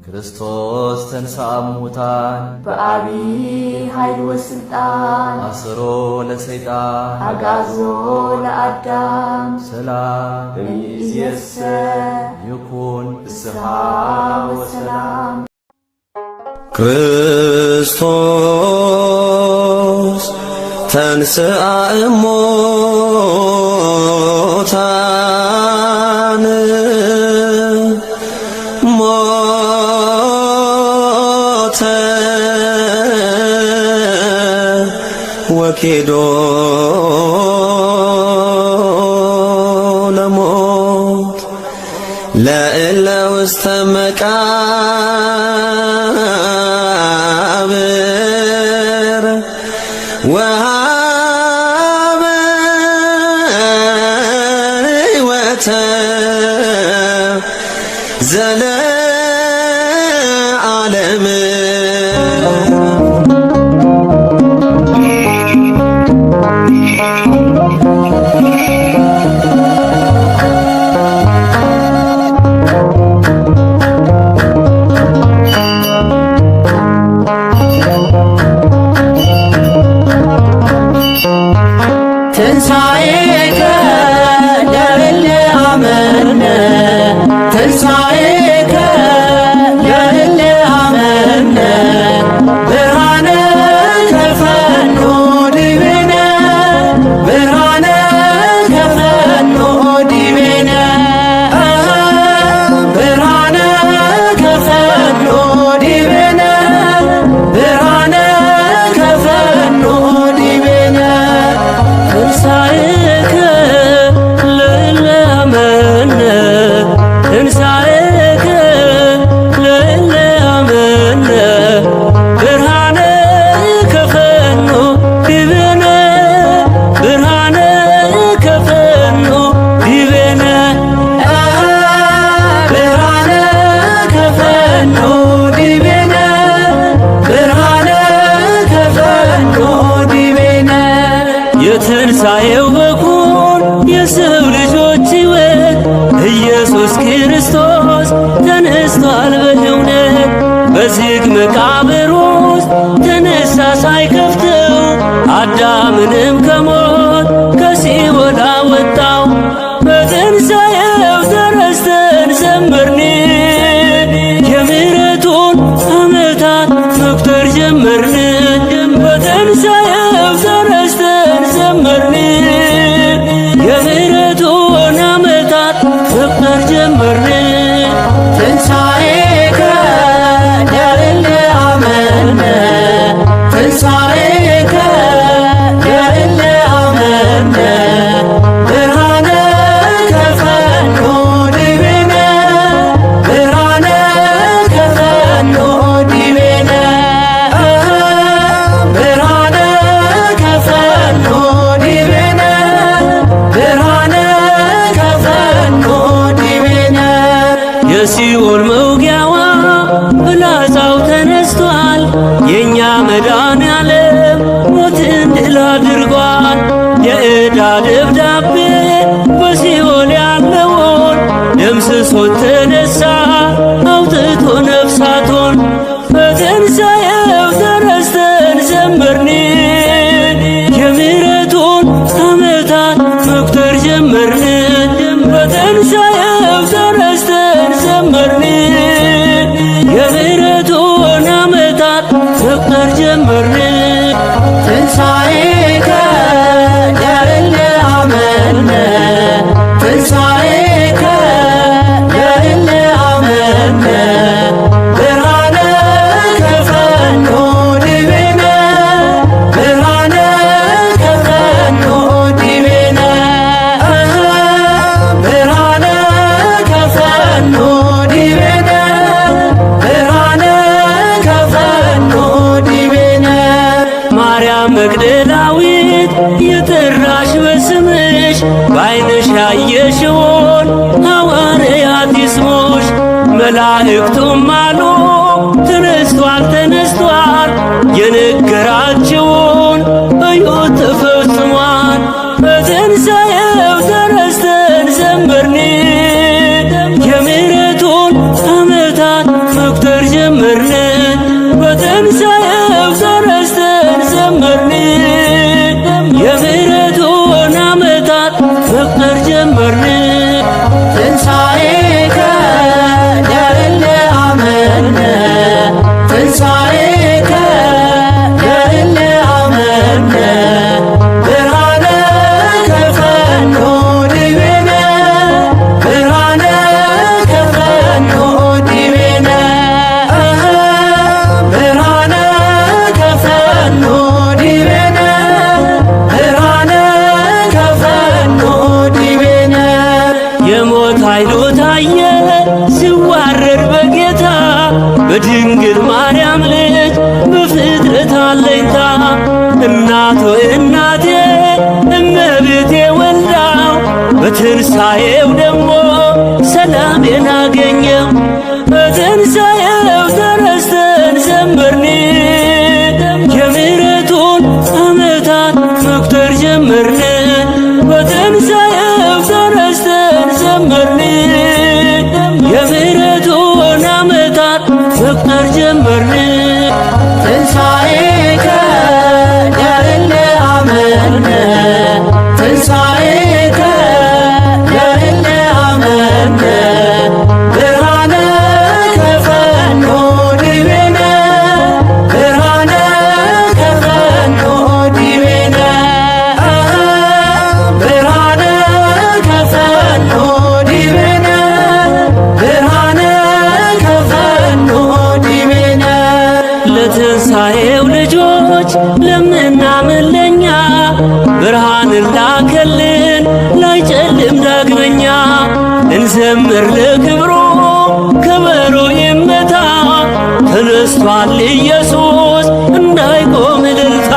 ክርስቶስ ተንሥአ እሙታን በአቢይ ኃይል ወስልጣን አስሮ ለሰይጣን አግዓዞ ለአዳም ሰላም እምይእዜሰ ይኩን ፍስሐ ወሰላም። ክርስቶስ ተንሥአ እሙታን ሞተ ወኬዶ ለሞት ለእለ ውስተ መቃብር ወሀበ ሕይወተ ዘለዓለም። ትንሣኤከ ለእለ አመነ ትንሣኤከ ለእለ አመነ ብርሃነ ከፈኖ ዲቤነ ብርሃነ ከፈኖ ዲቤነ ብርሃነ ከፈኖ ዲቤነ ብርሃነ ከፈኖ ዲቤነ ትንሣኤከ ለእለ አመነ ትንሣኤከ ለእለ አመነ ብርሃነ ከፈኖ ዲቤነ ብርሃነ ከፈኖ ዲቤነ ብርሃነ ከፈኖ ዲቤነ ብርሃነ ከፈኖ ዲቤነ የትንሣኤው በኩር የሰው ልጆች ሕይወት ኢየሱስ ክርስቶስ ተነስቷል በእውነት በዝግ መቃብር ውስጥ ተነሳ ሳይከፍተው አዳምንም ከሞት ከሲኦል አወጣው። በትንሣኤው ተረስተን ዘመርን የምሕረቱን ዓመታት መቁጠር ጀመርን። በትንሣኤው ተረስተን ዘመርን የምሕረቱን ዓመታት መቁጠር ጀመርን። ትንሣኤከ ለእለ አመነ ትንሣኤከ ለእለ አመነ ብርሃነ ከፈኖ ዲቤነ ብርሃነ ከፈኖ ዲቤነ ብርሃነ ከፈኖ ዲቤነ ብርሃነ ከፈኖ ዲቤነ የሲኦል መውጊያዋ ፍላጻው ተነስቷል። የእኛ መድኃኔዓለም ሞትን ድል አድርጓል። የዕዳ ደብዳቤ በሲኦል ያለውን ደምስሶት ተነሳ አውጥቶ ነፍሳቶን። በትንሣኤው ተረስተን ዘመርን የምሕረቱን ዓመታት መቁጠር ጀመርን። በትንሣኤው ተረስተን ዘመርን የምሕረቱን ዓመታት መቁጠር ጀመርን። ትንሣኤከ ለእለ አመነ ትንሣኤከ ለእለ አመነ ብርሃነ ከፈኖ ዲቤነ ብርሃነ ከፈኖ ዲቤነ ብርሃነ ከፈኖ ዲቤነ ብርሃነ ከፈኖ ዲቤነ ማርያም መግደላዊት የጠራሽ በስምሽ በዓይንሽ ያየሽውን ሐዋርያት ይስሙሽ። መላእክቱም አሉ ተነስቷል ተነስቷል የነገራችውን እዩት ተፈጽሟል። በትንሣኤው ተረስተን ዘመርን በድንግል ማርያም ልጅ በፍጥረት አለኝታ እናቶ እናቴ እመቤቴ ወልዳው በትንሣኤው ደግሞ ሰላሜን አገኘው። በትንሣኤው ተረስተን ዘመርን የምሕረቱን ዓመታት መቁጠር ጀመርን። በትንሣኤው ተረስተን ዘመርን የምሕረቱን ዓመታት መቁጠር ጀመርን። ትንሣኤከ ለእለ አመነ ትንሣኤከ ለእለ አመነ ብርሃነ ከፈኖ ዲቤነ ብርሃነ ከፈኖ ዲቤነ ብርሃነ ከፈኖ ዲቤነ ብርሃነ ከፈኖ ዲቤነ ለትንሣኤው ልጆች ለምናምን ለኛ ብርሃንን ላከልን ላይጨልም ዳግመኛ። እንዘምር ለክብሩ ከበሮ ይመታ ተነስቷል ኢየሱስ እንዳይቆም እልልታ።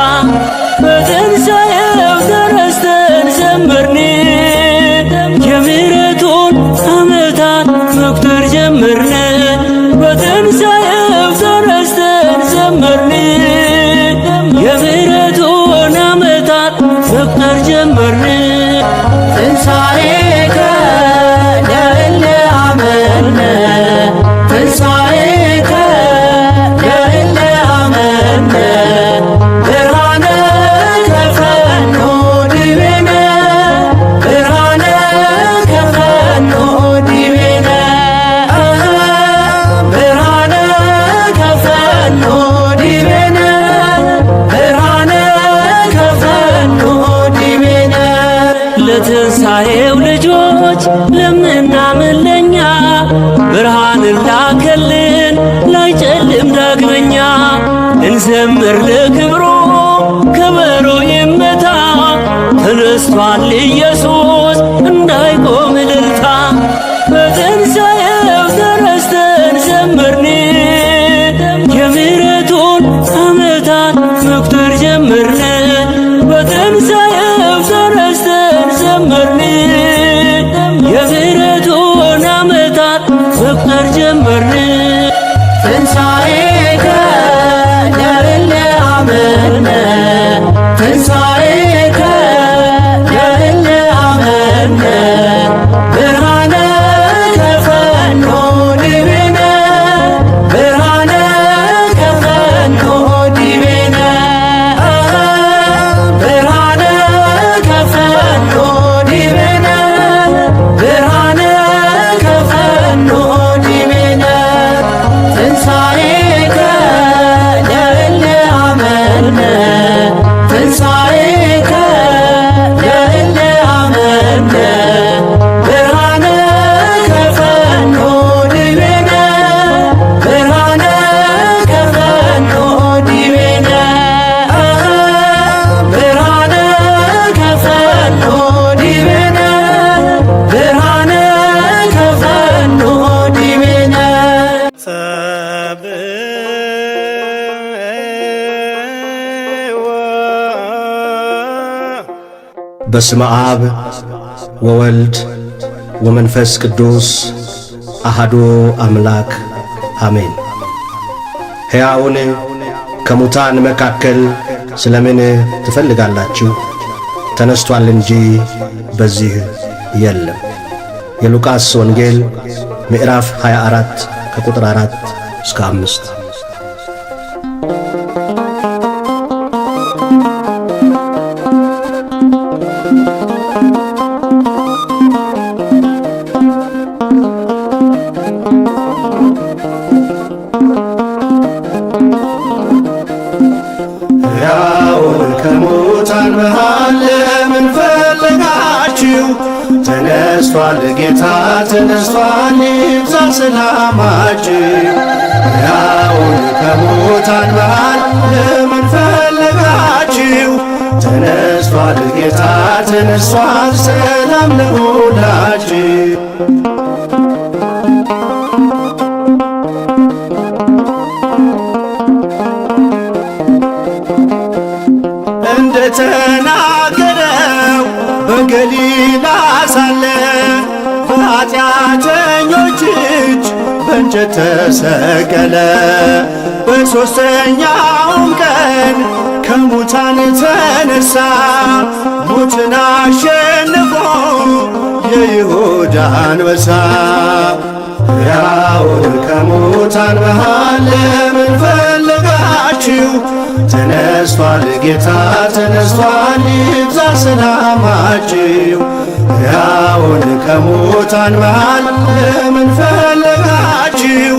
በትንሣኤው ተረስተን ዘመርን የምሕረቱን ዓመታት መቁጠር ጀመርን። በትንሣኤው ተረስተን ዘመርን የምሕረቱን ዓመታት መቁጠር ጀመርን። ትንሣኤከ ለእለ አመነ ትንሣኤከ ለእለ አመነ ብርሃነ ከፈኖ ዲቤነ ብርሃነ ከፈኖ ዲቤነ ብርሃነ ከፈኖ ዲቤነ ብርሃነ ከፈኖ ዲቤነ ለትንሣኤው ልጆች ለምናምን ለኛ ብርሃንን ላከልን ላይጨልም ዳግመኛ። እንዘምር ለክብሩ ከበሮ ይመታ ተነስቷል ኢየሱስ እንዳይቆም እልልታ። በትንሣኤው ተረስተን ዘመርን የምሕረቱን ዓመታት መቁጠር ጀመርን። በትንሣኤው ተረስተን ዘመርን የምሕረቱን ዓመታት መቁጠር ጀመርን። ትንሣኤከ ለእለ አመነ ትንሣኤከ ለእለ አመነ ብርሃነ ከፈኖ ዲቤነ ብርሃነ ከፈኖ ዲቤነ ብርሃነ ከፈኖ ዲቤነ ብርሃነ ከፈኖ ዲቤነ ትንሣኤከ ለእለ አመነ ትንሣኤከ ለእለ አመነ ብርሃነ ከፈኖ ዲቤነ ብርሃነ ከፈኖ ዲቤነ ብርሃነ ከፈኖ ዲቤነ ብርሃነ ከፈኖ ዲቤነ በስመ አብ ወወልድ ወመንፈስ ቅዱስ አሐዱ አምላክ አሜን። ሕያውን ከሙታን መካከል ስለምን ትፈልጋላችሁ? ተነስቷል እንጂ በዚህ የለም። የሉቃስ ወንጌል ምዕራፍ 24 ከቁጥር 4 እስከ 5። ሕያውን ከሙታን መሃል ለምን ፈለጋችሁ? ተነስቷል ጌታ ተነስቷል፣ ይብዛ ሰላማችሁ። ሕያውን ከሙታን መሃል ለምን ፈለጋችሁ? ተነስቷል ጌታ ተነስቷል፣ ሰላም ለሁላችሁ። በኃጢአተኞች እጅ በእንጨት ተሰቀለ። በሦስተኛውም ቀን ከሙታን ተነሳ። ሞትን አሸንፎ የይሁዳ አንበሳ ሕያውን ከሙታን መሃል ለምን ፈለጋችሁ? ተነስቷል ጌታ ተነስቷል፣ ይብዛ ሰላማችሁ። ሕያውን ከሙታን መሃል ለምን ፈለጋችሁ?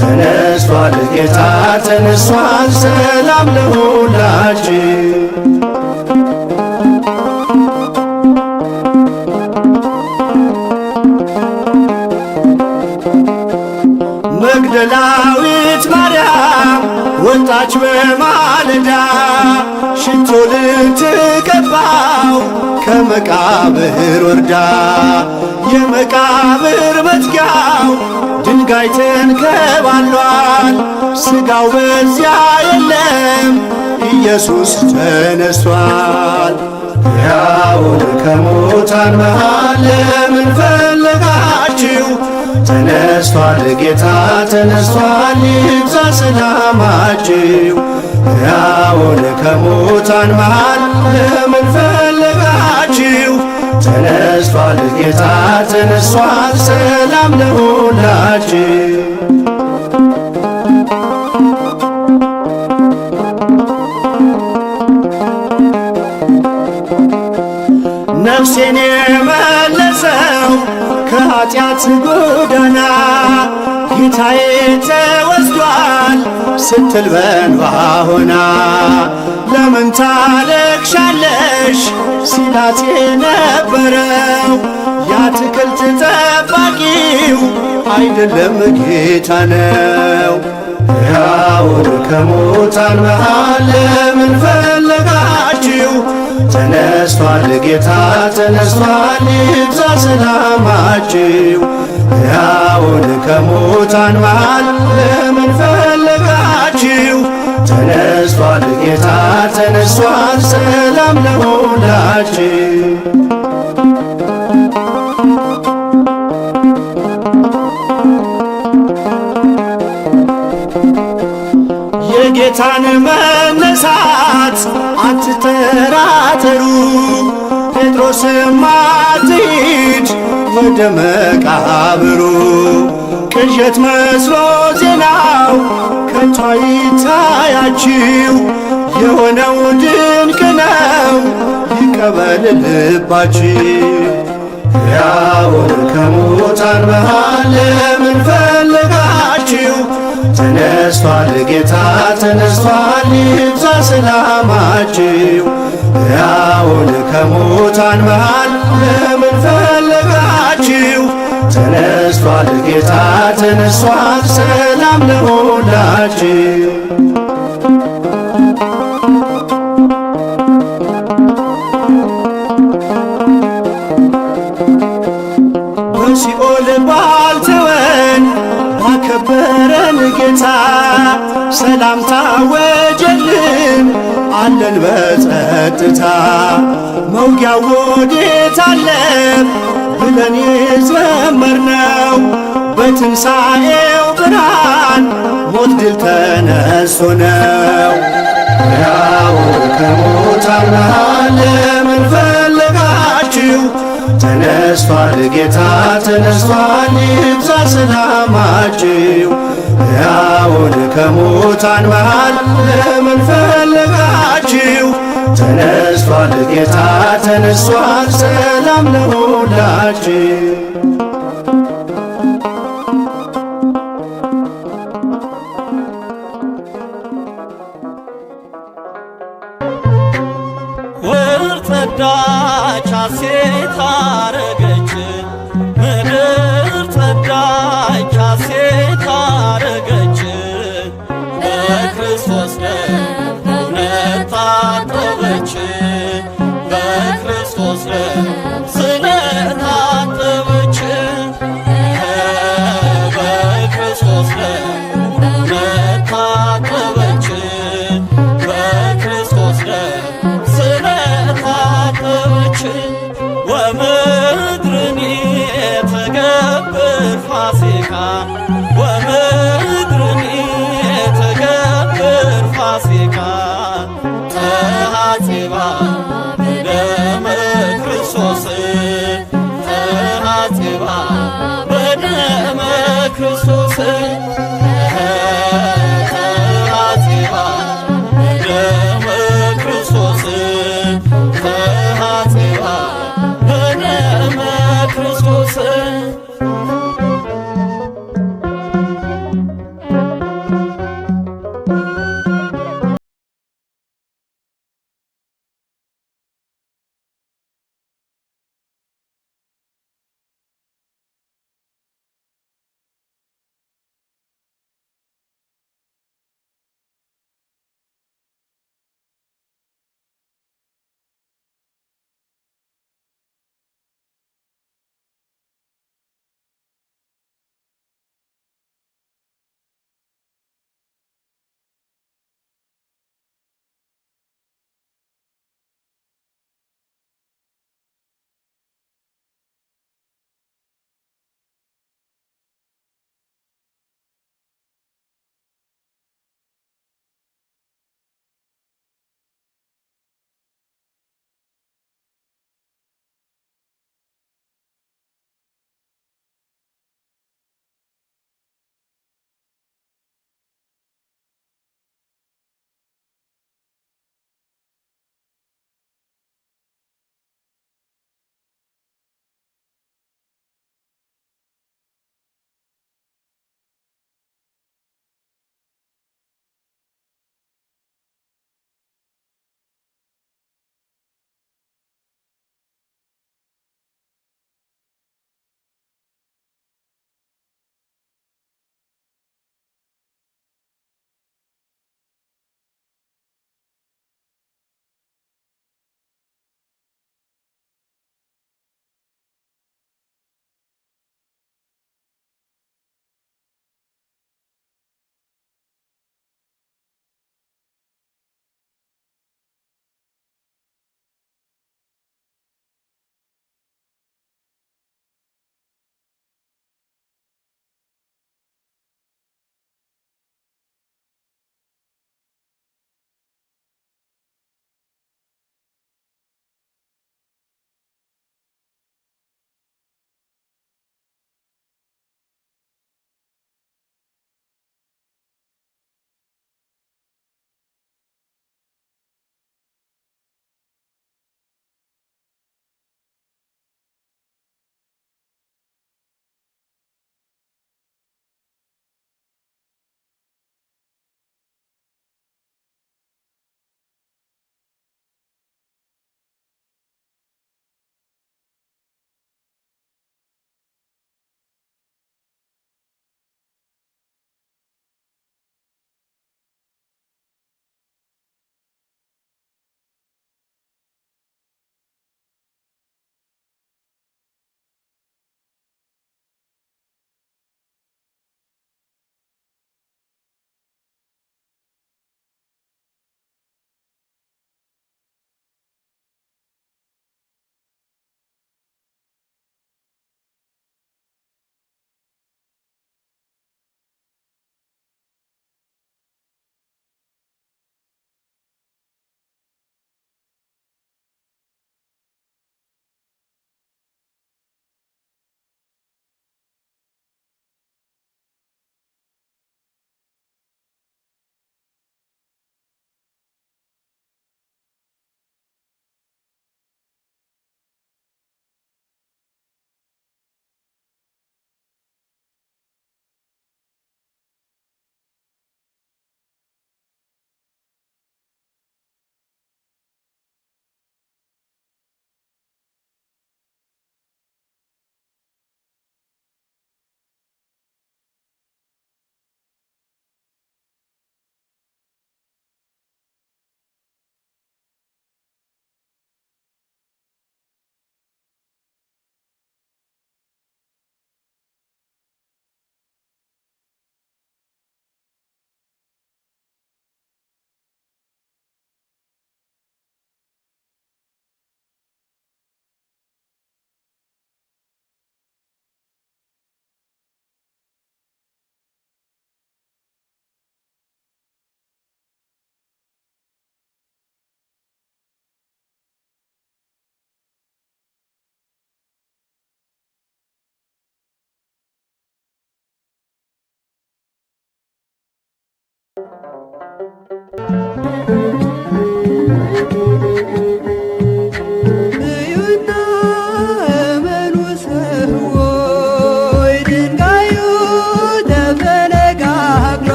ተነስቷል ጌታ ተነስቷል፣ ሰላም ለሁላችሁ። መግደላዊት ማርያም ወጣች በማለዳ ሽቶ ልትቀባው ከመቃብር ወርዳ። የመቃብር መዝጊያው ድንጋይ ተንከባሏል፣ ሥጋው በዚያ የለም ኢየሱስ ተነሷል። ሕያውን ከሙታን መሃል ለምን ፈለጋችሁ? ተነስቷል ጌታ ተነስቷል፣ ይብዛ ሰላማችሁ። ሕያውን ከሙታን መሃል ለምን ፈለጋችሁ? ተነስቷል ጌታ ተነስቷል፣ ሰላም ለሁላችሁ። ነፍሴን የመለሰው ከኃጢአት ጎዳና ጌታዬ ተወስዷል ስትል በእንባ ሆና። ለምን ታለቅሻለሽ ሲላት የነበረው የአትክልት ጠባቂው አይደለም ጌታ ነው። ሕያውን ከሙታን መሃል ለምን ፈለጋችሁ? ተነስቷል ጌታ ተነስቷል፣ ይብዛ ሰላማችሁ። ሕያውን ከሙታን መሃል ለምን ፈለጋችሁ? ተነስቷል ጌታ ተነስቷል፣ ሰላም ለሁላችሁ። የጌታን መነሳት አትጠራጠሩ። ጴጥሮስም አትሂድ ወደ መቃብሩ። ቅዠት መስሎ ዜናው ከቶ አይታያችሁ፣ የሆነው ድንቅ ነው ይቀበል ልባችሁ። ሕያውን ከሙታን መሃል ለምን ፈለጋችሁ? ተነስቷል ጌታ ተነስቷል፣ ይብዛ ሰላማችሁ። ሕያውን ከሙታን መሃል ለምን ፈለጋችሁ? ተነስቷል ጌታ ተነስቷል፣ ሰላም ለሁላችሁ። በሲኦል ባልተወን ባከበረን ጌታ ሰላምታ ወጀልን አለን በጸጥታ። መውጊያው ወዴት አለ ብለን የዘመርነው በትንሣኤው ብርሃን ሞት ድል ተነስቶ ነው። ሕያውን ከሙታን መሃል ለምን ፈለጋችሁ? ተነስቷል ጌታ ተነስቷል፣ ይብዛ ሰላማችሁ። ሕያውን ከሙታን መሃል ለምን ፈለጋችሁ? ተነስቷል ጌታ ተነስቷል፣ ሰላም ለሁላችሁ። ጸዳች ሐሴት አረገች ምድር ጸዳች ሐሴት አረገች። በክርስቶስ ደም እውነት ታጠበች፣ በክርስቶስ ደም ስለታጠበች፣ በክርስቶስ ደም እውነት ታጠበች፣ በክርስቶስ ደም ስለታጠበች። ወምድርኒ ተገ ፋሲካ ወምድርኒ ተገብር ፋሲካ ተሃጺባ በደመ ክርስቶስ ተሃጺባ በደመ ክርስቶስ ተሃጺባ በደመ ክርስቶስ ተሃጺባ በደመ ክርስቶስ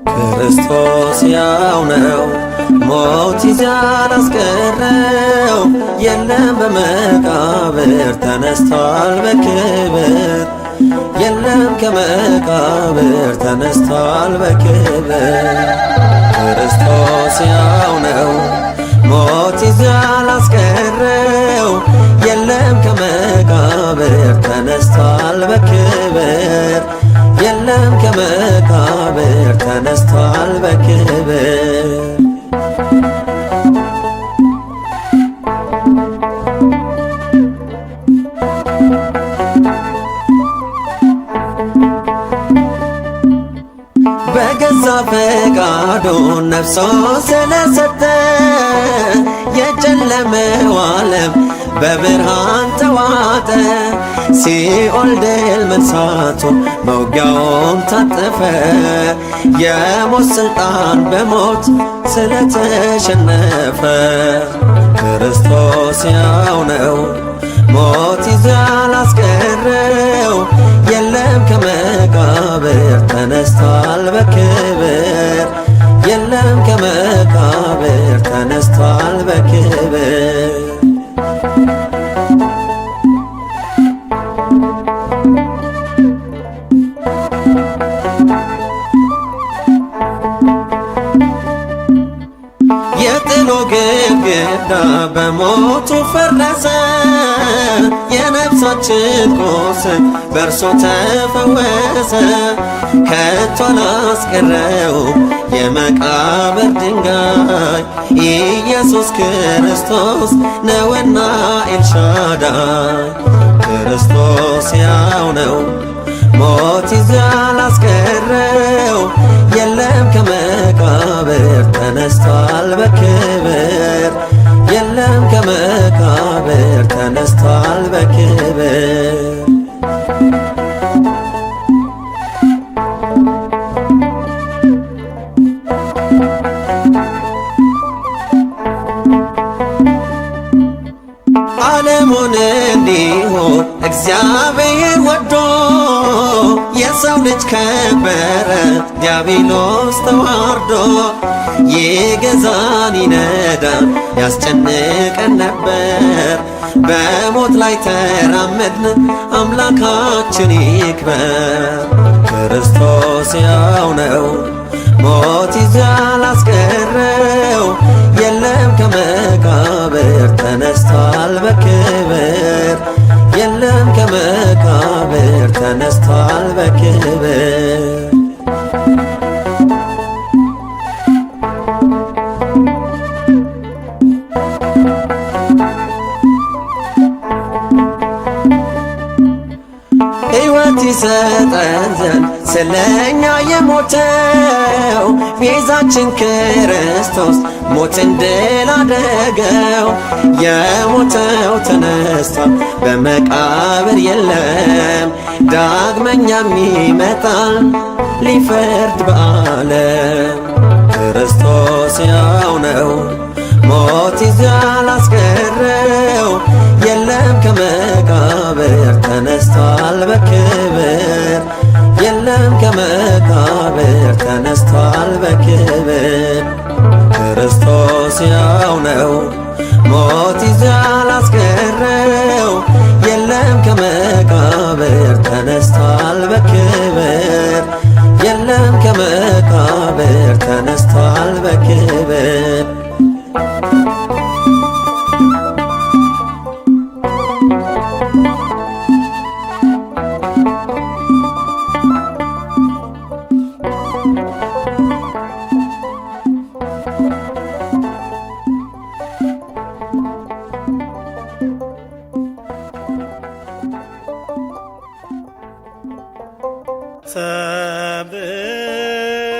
ክርስቶስ ያው ነው ሞት ይዛን አስቀረው የለም በመቃብር ተነስቷል በክብር የለም ከመቃብር ተነስቷል በክብር ክርስቶስ ያው ነው ሞት ይዛን አስቀረው የለም ከመቃብር ተነስቷል በክብር የለም ከመቃብር ተነስቷል በክብር በገዛ ፈቃዱ ነፍሶ ስለሰጠ የጨለመው ዓለም በብርሃን ተዋጠ ሲኦል ድል መንሳቱ መውጊያውም ታጠፈ የሞት ሥልጣን በሞት ስለተሸነፈ ክርስቶስ ያው ነው ሞት ይዞ ያላስቀረው የለም ከመቃብር ተነስቷል በክብር የለም ከመቃብር ተነስቷል በክብር ግድግዳ በሞቱ ፈረሰ። የነፍሳችን ቁስል በእርሱ ተፈወሰ። ከቶ አላስቀረው የመቃብር ድንጋይ ኢየሱስ ክርስቶስ ነውና ኤልሻዳይ። ክርስቶስ ያው ነው ሞት ይዞ ያላስቀረው የለም ከመቃብር ተነስቷል በክብር የለም ከመቃብር ተነስቷል በክብር። ዓለሙን እንዲሆን እግዚአብሔር ወዶ የሰው ልጅ ከበረ ዲያብሎስ ተዋርዶ። ይገዛን ይነዳን ያስጨንቀን ነበር። በሞት ላይ ተራመድን አምላካችን ይክበር። ክርስቶስ ያው ነው ሞት ይዞ ያላስቀረው የለም ከመቃብር ተነስቷል በክብር የለም ከመቃብር ተነስቷል በክብር። ሕይወት ይሰጠን ዘንድ ስለኛ የሞተው ቤዛችን ክርስቶስ ሞትን ድል አደረገው። የሞተው ተነስቷል በመቃብር የለም ዳግመኛም ይመጣል ሊፈርድ በዓለም። ክርስቶስ ያው ነው ሞት ይዞ ያላስቀረው የለም ከመቃብር ተነስቷል በክብር የለም ከመቃብር ተነስቷል በክብር። ክርስቶስ ያው ነው ሞት ይዞ ያላስቀረው የለም ከመቃብር ተነስቷል በክብር የለም ከመቃብር ተነስቷል በክብር። ሰብእ